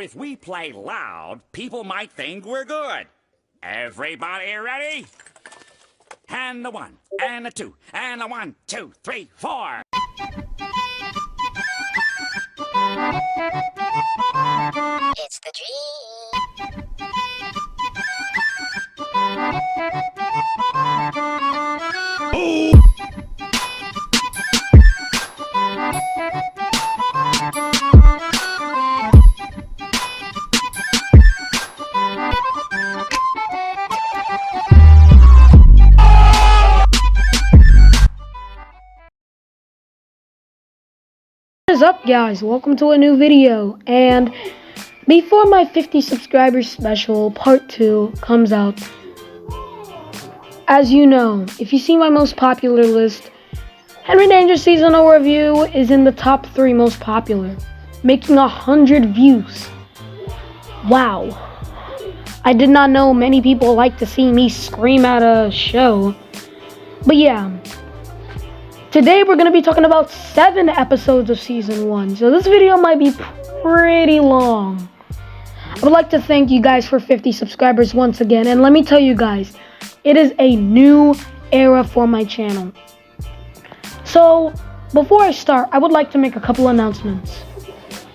If we play loud, people might think we're good. Everybody ready? And a 1, and a 2, and a 1, 2, 3, 4. It's the dream. What is up, guys? Welcome to a new video. And before my 50 subscribers special part 2 comes out, as you know, if you see my most popular list, Henry Danger seasonal review is in the top 3 most popular, making 100 views. Wow. I did not know many people like to see me scream at a show. But yeah. Today we're going to be talking about 7 episodes of Season 1, so this video might be pretty long. I would like to thank you guys for 50 subscribers once again, and let me tell you guys, it is a new era for my channel. So, before I start, I would like to make a couple announcements.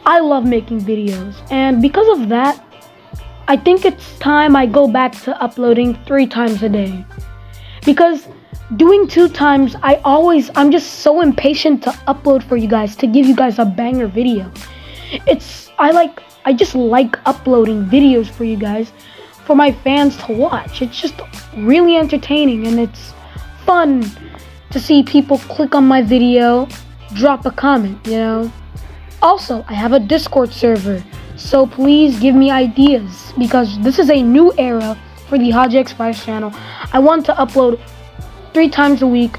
I love making videos, and because of that, I think it's time I go back to uploading 3 times a day. Because doing 2 times, I'm just so impatient to upload for you guys, to give you guys a banger video. I just like uploading videos for you guys, for my fans to watch. It's just really entertaining, and it's fun to see people click on my video, drop a comment, you know. Also, I have a Discord server, so please give me ideas, because this is a new era for the HajX5 channel. I want to upload 3 times a week,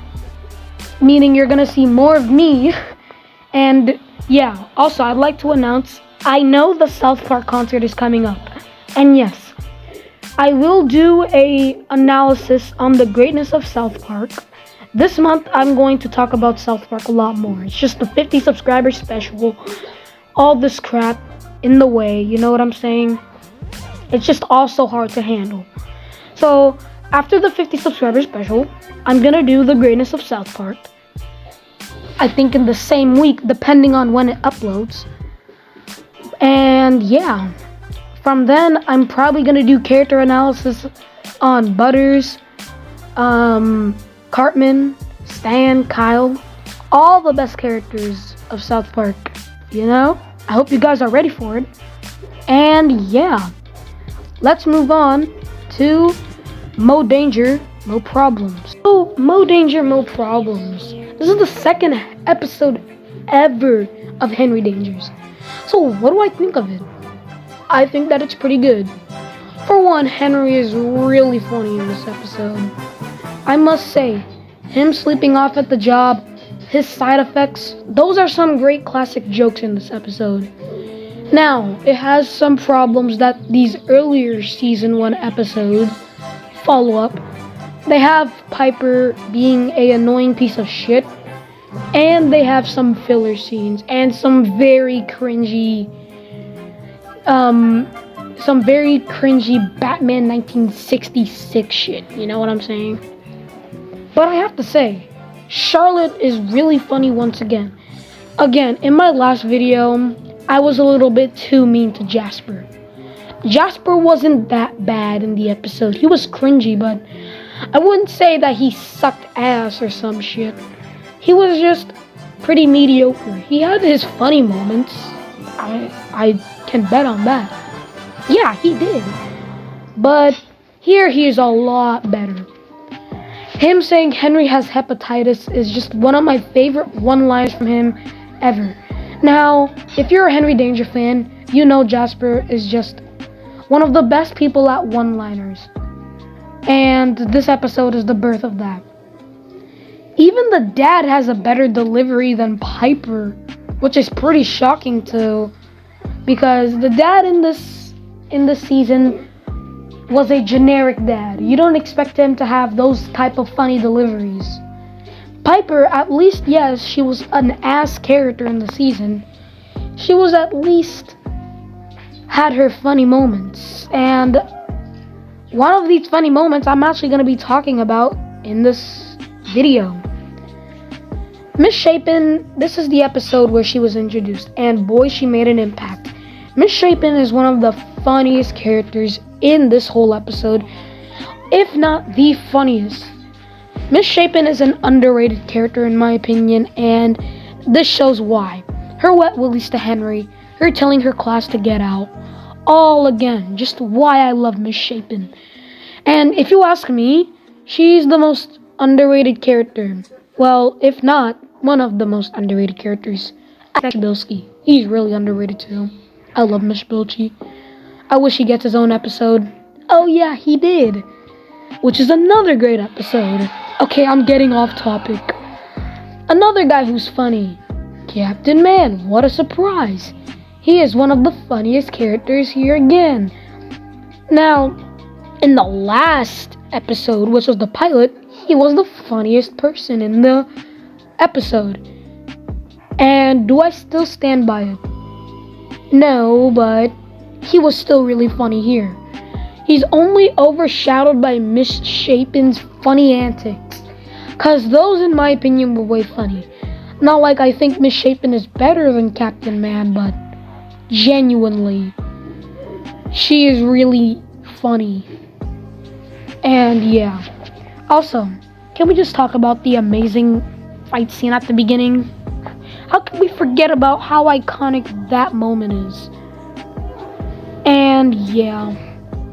meaning you're gonna see more of me. And yeah, also I'd like to announce, I know the South Park concert is coming up, and yes, I will do a analysis on the greatness of South Park. This month I'm going to talk about South Park a lot more. It's just the 50 subscriber special, all this crap in the way, you know what I'm saying? It's just also hard to handle. So after the 50 subscriber special, I'm gonna do the greatness of South Park. I think in the same week, depending on when it uploads. And yeah, from then, I'm probably gonna do character analysis on Butters, Cartman, Stan, Kyle, all the best characters of South Park, you know? I hope you guys are ready for it. And yeah, let's move on to Mo Danger, Mo Problems. So, Mo Danger, Mo Problems. This is the 2nd episode ever of Henry Dangers. So, what do I think of it? I think that it's pretty good. For one, Henry is really funny in this episode. I must say, him sleeping off at the job, his side effects, those are some great classic jokes in this episode. Now, it has some problems that these earlier Season 1 episodes follow up. They have Piper being an annoying piece of shit, and they have some filler scenes and some very cringy Batman 1966 shit, you know what I'm saying? But I have to say, Charlotte is really funny once again. Again, in my last video, I was a little bit too mean to Jasper. Jasper wasn't that bad in the episode. He was cringy, but I wouldn't say that he sucked ass or some shit. He was just pretty mediocre. He had his funny moments. I can bet on that. Yeah, he did. But here he is a lot better. Him saying Henry has hepatitis is just one of my favorite one-liners from him ever. Now, if you're a Henry Danger fan, you know Jasper is just one of the best people at one-liners. And this episode is the birth of that. Even the dad has a better delivery than Piper, which is pretty shocking too, because the dad in this season was a generic dad. You don't expect him to have those type of funny deliveries. Piper, at least, yes, she was an ass character in the season. She was at least had her funny moments. And one of these funny moments I'm actually going to be talking about in this video. Misshapen, this is the episode where she was introduced, and boy, she made an impact. Misshapen is one of the funniest characters in this whole episode, if not the funniest. Misshapen is an underrated character in my opinion, and this shows why. Her wet willies to Henry, her telling her class to get out, all again, just why I love Misshapen. And if you ask me, she's the most underrated character. Well, if not, one of the most underrated characters. Bilski. He's really underrated too. I love Miss Bilchi. I wish he gets his own episode. Oh yeah, he did. Which is another great episode. Okay, I'm getting off topic. Another guy who's funny. Captain Man, what a surprise. He is one of the funniest characters here again. Now, in the last episode, which was the pilot, he was the funniest person in the episode. And do I still stand by it? No, but he was still really funny here. He's only overshadowed by Misshapen's funny antics, cause those in my opinion were way funny. Not like I think Misshapen is better than Captain Man, but genuinely, she is really funny. And yeah. Also, can we just talk about the amazing fight scene at the beginning? How can we forget about how iconic that moment is? And yeah,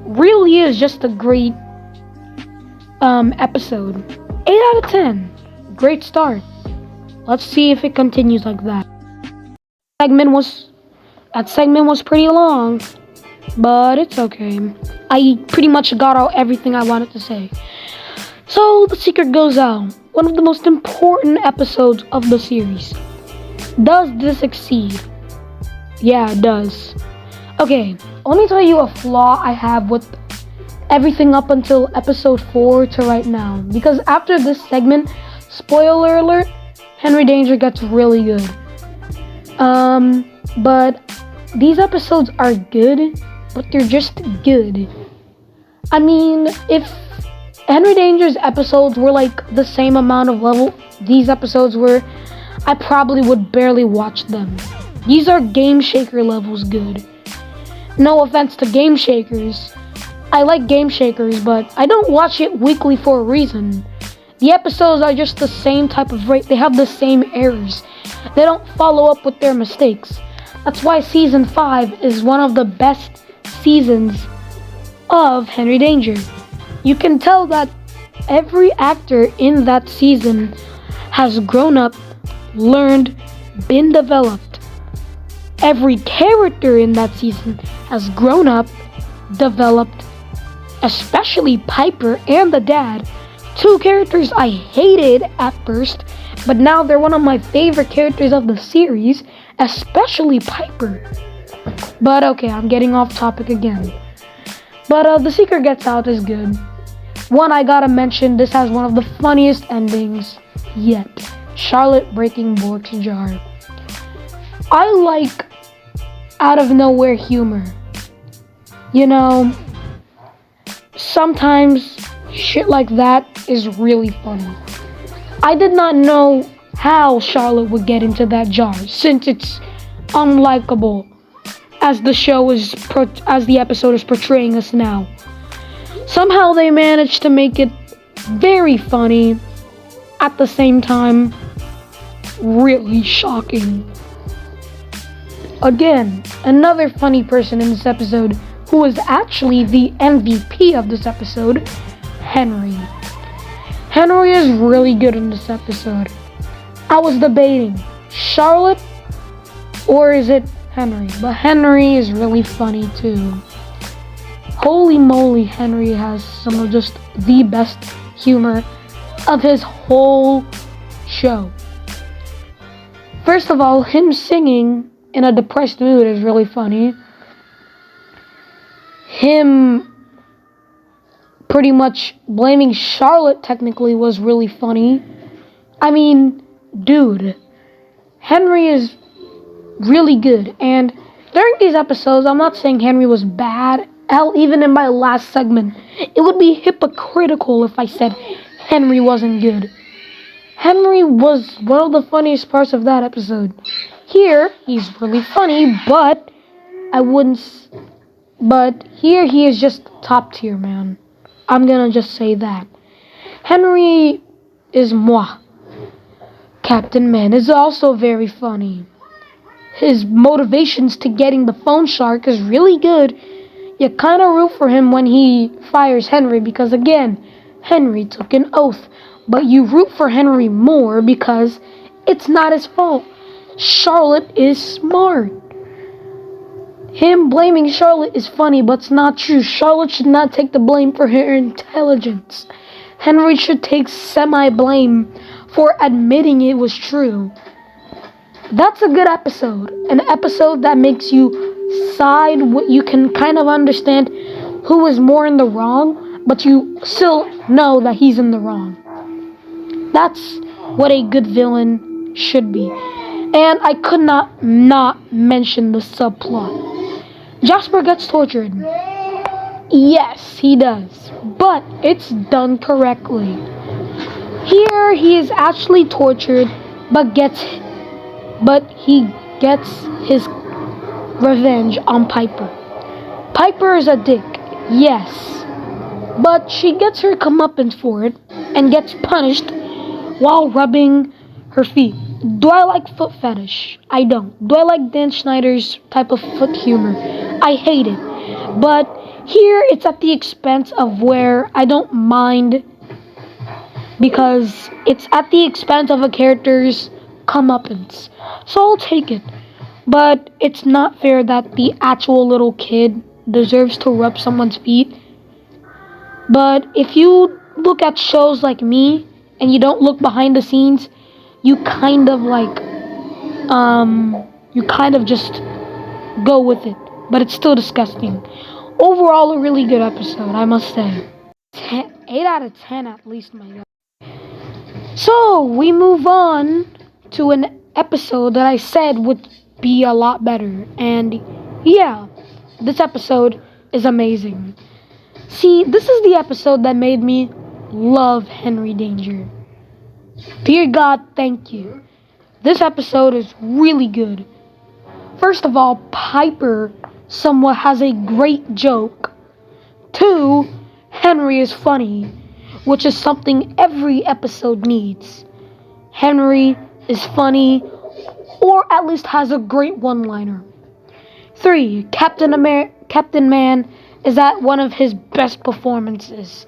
really is just a great episode. 8 out of 10. Great start. Let's see if it continues like that. That segment was pretty long, but it's okay. I pretty much got out everything I wanted to say. So the secret goes out. One of the most important episodes of the series. Does this succeed? Yeah, it does. Okay, let me tell you a flaw I have with everything up until episode 4 to right now. Because after this segment, spoiler alert, Henry Danger gets really good. But these episodes are good, but they're just good. I mean, if Henry Danger's episodes were like the same amount of level these episodes were, I probably would barely watch them. These are Game Shaker levels good. No offense to Game Shakers. I like Game Shakers, but I don't watch it weekly for a reason. The episodes are just the same type of rate. They have the same errors. They don't follow up with their mistakes. That's why Season 5 is one of the best seasons of Henry Danger. You can tell that every actor in that season has grown up, learned, been developed. Every character in that season has grown up, developed, especially Piper and the dad. Two characters I hated at first, but now they're one of my favorite characters of the series, especially Piper. But okay, I'm getting off topic again. But The Secret Gets Out is good. One, I gotta mention, this has one of the funniest endings yet. Charlotte breaking Bork's jar. I like out of nowhere humor. You know, sometimes shit like that is really funny. I did not know how Charlotte would get into that jar, since it's unlikable as the episode is portraying us now. Somehow they managed to make it very funny, at the same time really shocking. Again, another funny person in this episode, who is actually the MVP of this episode, Henry. Henry is really good in this episode. I was debating Charlotte or is it Henry, but Henry is really funny too. Holy moly, Henry has some of just the best humor of his whole show. First of all, him singing in a depressed mood is really funny. Him pretty much blaming Charlotte technically was really funny. I mean, dude, Henry is really good, and During these episodes, I'm not saying Henry was bad. Hell, even in my last segment, it would be hypocritical if I said Henry wasn't good. Henry was one of the funniest parts of that episode. Here, he's really funny, but I wouldn't... But here, he is just top tier, man. I'm gonna just say that. Henry is moi. Captain Man is also very funny. His motivations to getting the phone shark is really good. You kind of root for him when he fires Henry because, again, Henry took an oath. But you root for Henry more because it's not his fault. Charlotte is smart. Him blaming Charlotte is funny, but it's not true. Charlotte should not take the blame for her intelligence. Henry should take semi-blame for admitting it was true. That's a good episode. An episode that makes you side. You can kind of understand who is more in the wrong, but you still know that he's in the wrong. That's what a good villain should be. And I could not mention the subplot. Jasper gets tortured. Yes, he does. But it's done correctly. Here he is actually tortured, but he gets his revenge on Piper. Piper is a dick, yes. But she gets her comeuppance for it and gets punished while rubbing her feet. Do I like foot fetish? I don't. Do I like Dan Schneider's type of foot humor? I hate it. But here it's at the expense of where I don't mind, because it's at the expense of a character's comeuppance. So I'll take it. But it's not fair that the actual little kid deserves to rub someone's feet. But if you look at shows like me and you don't look behind the scenes, you kind of just go with it. But it's still disgusting. Overall, a really good episode, I must say. 8 out of 10 at least, my God. So, we move on to an episode that I said would be a lot better. And yeah, this episode is amazing. See, this is the episode that made me love Henry Danger. Dear God, thank you. This episode is really good. First of all, Piper somewhat has a great joke. 2, Henry is funny, which is something every episode needs. Henry is funny, or at least has a great one-liner. 3, Captain Man is at one of his best performances.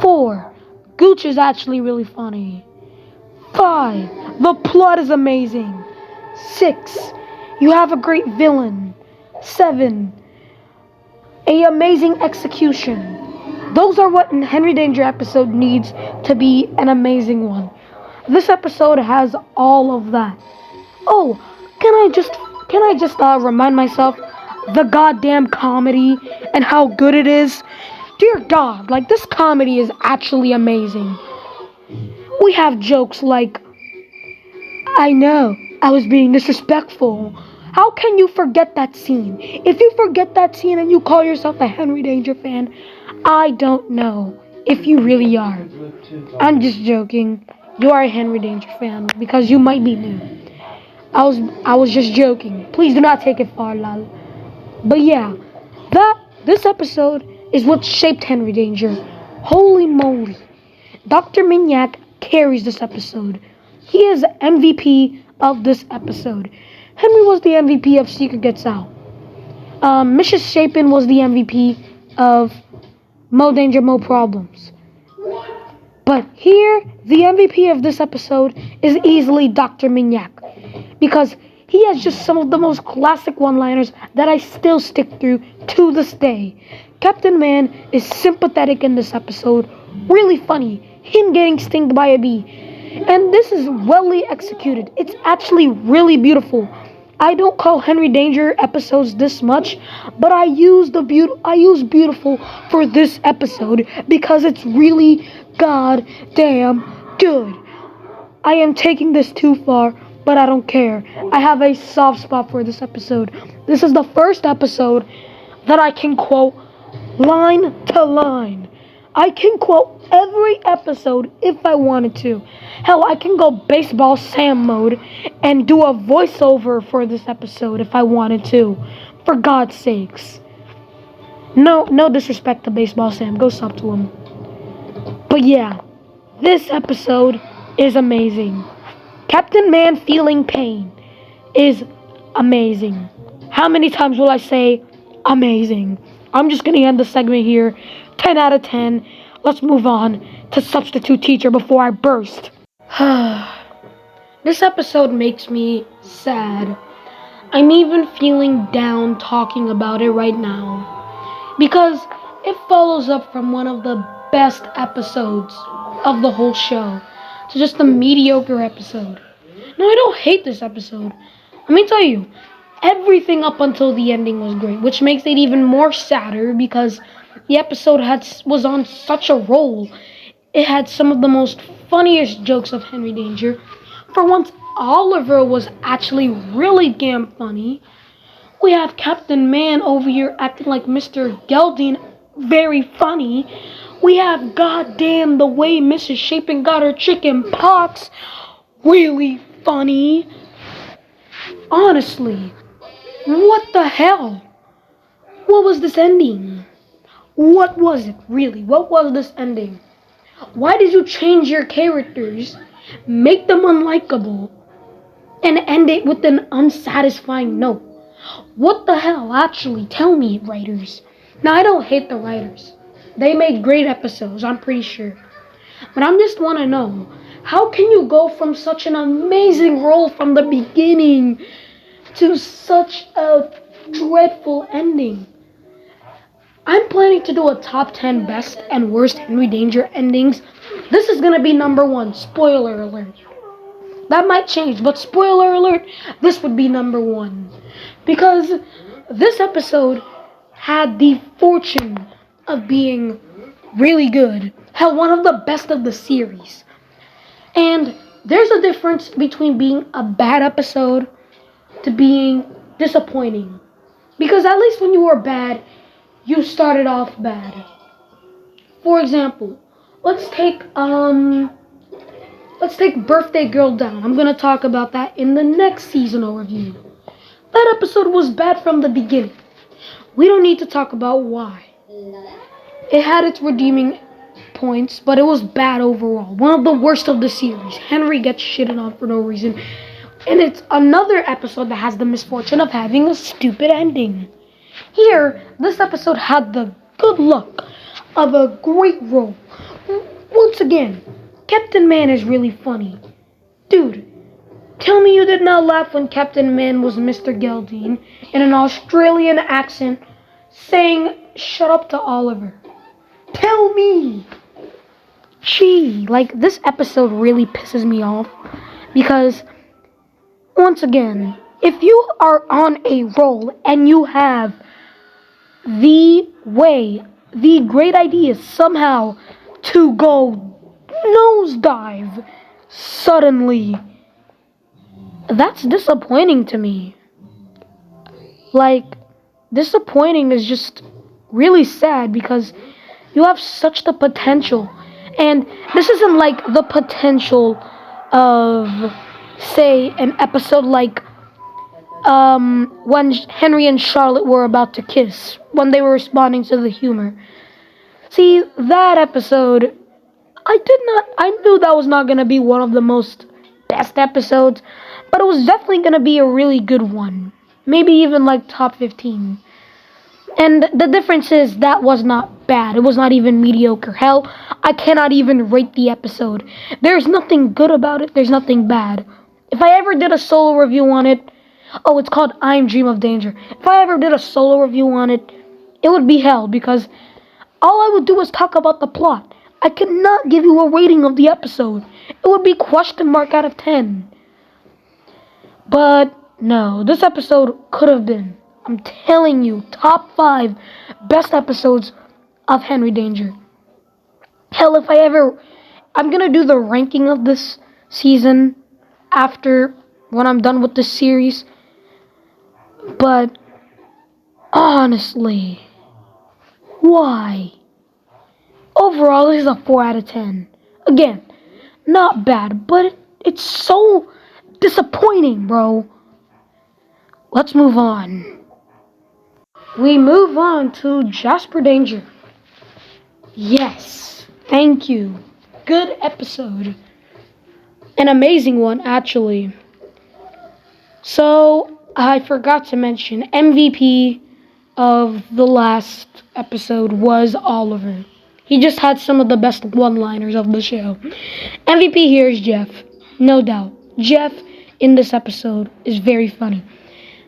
4, Gooch is actually really funny. 5, the plot is amazing. 6, you have a great villain. 7, a amazing execution. Those are what a Henry Danger episode needs to be an amazing one. This episode has all of that. Oh, can I just remind myself the goddamn comedy and how good it is? Dear God, like, this comedy is actually amazing. We have jokes like, I know, I was being disrespectful. How can you forget that scene? If you forget that scene and you call yourself a Henry Danger fan, I don't know if you really are. I'm just joking. You are a Henry Danger fan because you might be new. I was just joking. Please do not take it far, lol. But yeah, this episode is what shaped Henry Danger. Holy moly. Dr. Minyak carries this episode. He is MVP of this episode. Henry was the MVP of Secret Gets Out. Mrs. Chapin was the MVP of Mo Danger, Mo Problems. But here, the MVP of this episode is easily Dr. Minyak, because he has just some of the most classic one-liners that I still stick through to this day. Captain Man is sympathetic in this episode, really funny, him getting stung by a bee. And this is well executed. It's actually really beautiful. I don't call Henry Danger episodes this much, but I use beautiful for this episode because it's really goddamn good. I am taking this too far, but I don't care. I have a soft spot for this episode. This is the first episode that I can quote line to line. I can quote every episode if I wanted to. Hell, I can go Baseball Sam mode and do a voiceover for this episode if I wanted to. For God's sakes. No disrespect to Baseball Sam. Go sub to him. But yeah, this episode is amazing. Captain Man feeling pain is amazing. How many times will I say amazing? I'm just going to end the segment here. 10 out of 10. Let's move on to Substitute Teacher before I burst. This episode makes me sad. I'm even feeling down talking about it right now. Because it follows up from one of the best episodes of the whole show to just a mediocre episode. Now, I don't hate this episode. Let me tell you, everything up until the ending was great, which makes it even more sadder because the episode was on such a roll. It had some of the most funniest jokes of Henry Danger. For once, Oliver was actually really damn funny. We have Captain Man over here acting like Mr. Gelding, very funny. We have goddamn the way Mrs. Shapen got her chicken pox, really funny. Honestly, what the hell? What was this ending? What was it, really? What was this ending? Why did you change your characters, make them unlikable, and end it with an unsatisfying note? What the hell? Actually, tell me, writers. Now, I don't hate the writers. They made great episodes, I'm pretty sure. But I just want to know, how can you go from such an amazing role from the beginning to such a dreadful ending? I'm planning to do a top 10 best and worst Henry Danger endings. This is going to be number 1. Spoiler alert. That might change, but spoiler alert, this would be number 1. Because this episode had the fortune of being really good. Hell, one of the best of the series. And there's a difference between being a bad episode to being disappointing. Because at least when you were bad, you started off bad. For example, let's take Birthday Girl Down. I'm gonna talk about that in the next seasonal review. That episode was bad from the beginning. We don't need to talk about why. It had its redeeming points, but it was bad overall. One of the worst of the series. Henry gets shitted on for no reason. And it's another episode that has the misfortune of having a stupid ending. Here, this episode had the good luck of a great role. Once again, Captain Man is really funny. Dude, tell me you did not laugh when Captain Man was Mr. Gelding in an Australian accent saying, "Shut up" to Oliver. Tell me. Gee, like, this episode really pisses me off because, once again, if you are on a roll and you have the great idea somehow to go nosedive suddenly, that's disappointing to me. Like, disappointing is just really sad because you have such the potential. And this isn't like the potential of, say, an episode like when Henry and Charlotte were about to kiss, when they were responding to the humor. See, that episode, I knew that was not going to be one of the most best episodes, but it was definitely going to be a really good one. Maybe even like top 15. And the difference is that was not bad. It was not even mediocre. Hell, I cannot even rate the episode. There's nothing good about it. There's nothing bad. If I ever did a solo review on it, it's called I'm Dream of Danger. If I ever did a solo review on it, it would be hell because all I would do is talk about the plot. I could not give you a rating of the episode. It would be question mark out of 10. But no, this episode could have been, I'm telling you, top 5 best episodes of Henry Danger. Hell, I'm gonna do the ranking of this season after when I'm done with this series. But honestly, why? Overall, this is a 4 out of 10. Again, not bad, but it's so disappointing, bro. Let's move on. We move on to Jasper Danger. Yes, thank you. Good episode. An amazing one, actually. So, I forgot to mention, MVP of the last episode was Oliver. He just had some of the best one-liners of the show. MVP here is Jeff, no doubt. Jeff in this episode is very funny.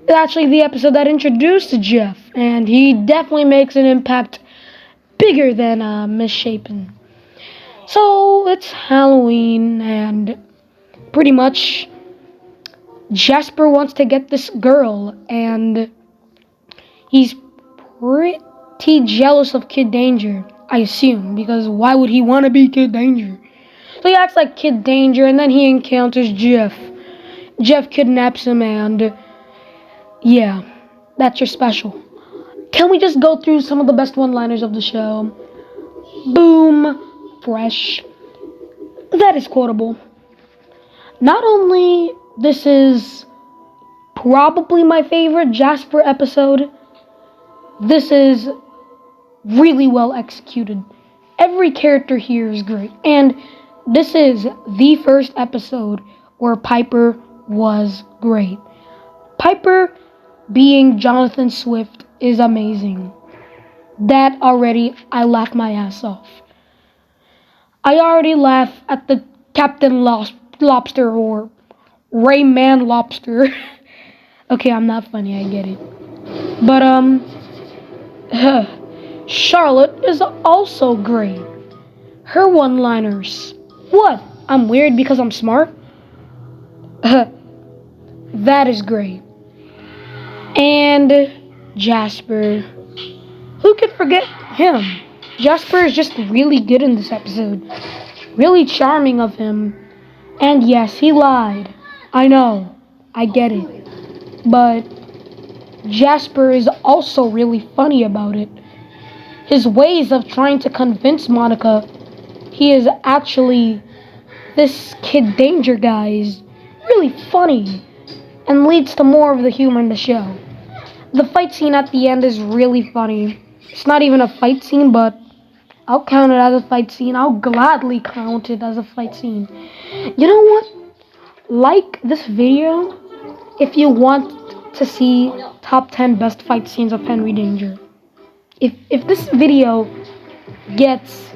It's actually the episode that introduced Jeff, and he definitely makes an impact bigger than Misshapen. So it's Halloween, and pretty much Jasper wants to get this girl, and he's pretty jealous of Kid Danger, I assume, because why would he want to be Kid Danger? So he acts like Kid Danger, and then he encounters Jeff. Jeff kidnaps him, and yeah, that's your special. Can we just go through some of the best one-liners of the show? Boom, fresh. That is quotable. Not only this is probably my favorite Jasper episode, this is really well executed. Every character here is great. And this is the first episode where Piper was great. Piper being Jonathan Swift is amazing. That already, I laughed my ass off. I already laugh at the Captain Lobster or Rayman Lobster. Okay, I'm not funny, I get it. But, Charlotte is also great. Her one-liners. What? I'm weird because I'm smart? That is great. And Jasper. Who could forget him? Jasper is just really good in this episode. Really charming of him. And yes, he lied. I know. I get it. But Jasper is also really funny about it. His ways of trying to convince Monica he is actually this Kid Danger guy is really funny and leads to more of the humor in the show. The fight scene at the end is really funny. It's not even a fight scene, but I'll count it as a fight scene. I'll gladly count it as a fight scene. You know what? Like this video if you want to see top 10 best fight scenes of Henry Danger. If this video gets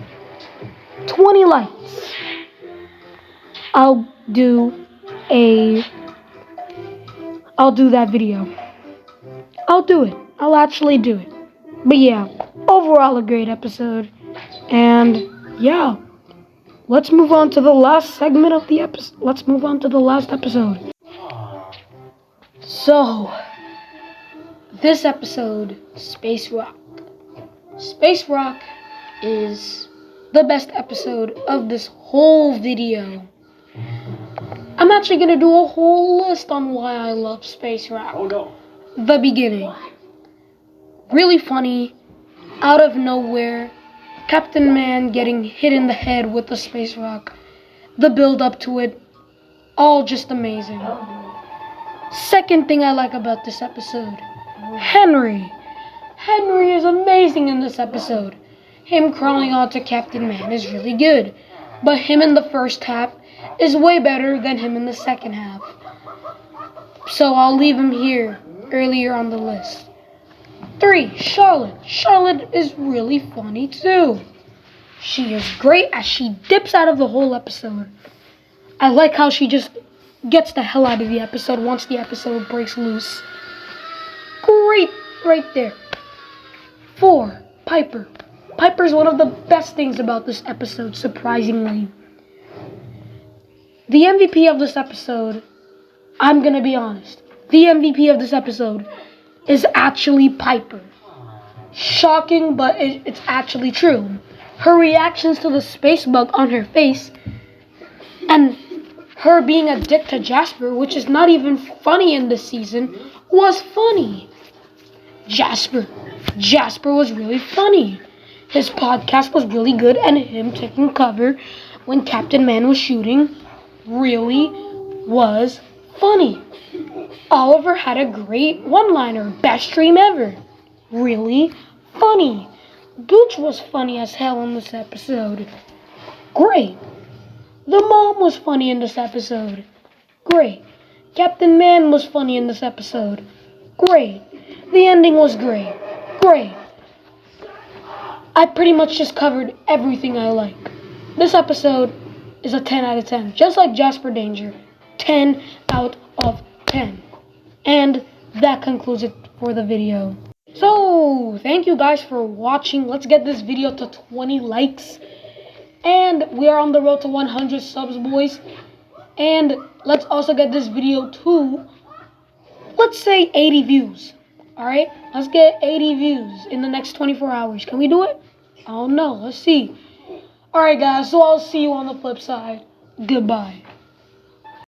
20 likes, I'll do that video. I'll do it. I'll actually do it. But yeah, overall a great episode. And yeah, let's move on to the last segment of the episode. Let's move on to the last episode. So, this episode, Space Rock. Space Rock is the best episode of this whole video. I'm actually going to do a whole list on why I love Space Rock. Oh no. The beginning. Really funny. Out of nowhere. Captain Man getting hit in the head with the Space Rock. The build up to it. All just amazing. Second thing I like about this episode. Henry. Henry is amazing in this episode. Him crawling onto Captain Man is really good. But him in the first half is way better than him in the second half. So I'll leave him here, earlier on the list. 3, Charlotte. Charlotte is really funny too. She is great as she dips out of the whole episode. I like how she just gets the hell out of the episode once the episode breaks loose. Great right there. 4, Piper. Piper's one of the best things about this episode, surprisingly. The MVP of this episode, I'm gonna be honest, the MVP of this episode is actually Piper. Shocking, but it's actually true. Her reactions to the space bug on her face and her being a dick to Jasper, which is not even funny in this season, was funny. Jasper was really funny. His podcast was really good, and him taking cover when Captain Man was shooting really was funny. Oliver had a great one-liner, best dream ever. Really funny. Gooch was funny as hell in this episode. Great. The mom was funny in this episode. Great. Captain Man was funny in this episode. Great. The ending was great. Great. I pretty much just covered everything I like. This episode is a 10 out of 10. Just like Jasper Danger. 10 out of 10. And that concludes it for the video. So, thank you guys for watching. Let's get this video to 20 likes. And we are on the road to 100 subs, boys. And let's also get this video to, let's say, 80 views. Alright? Let's get 80 views in the next 24 hours. Can we do it? I don't know. Let's see. Alright, guys. So I'll see you on the flip side. Goodbye.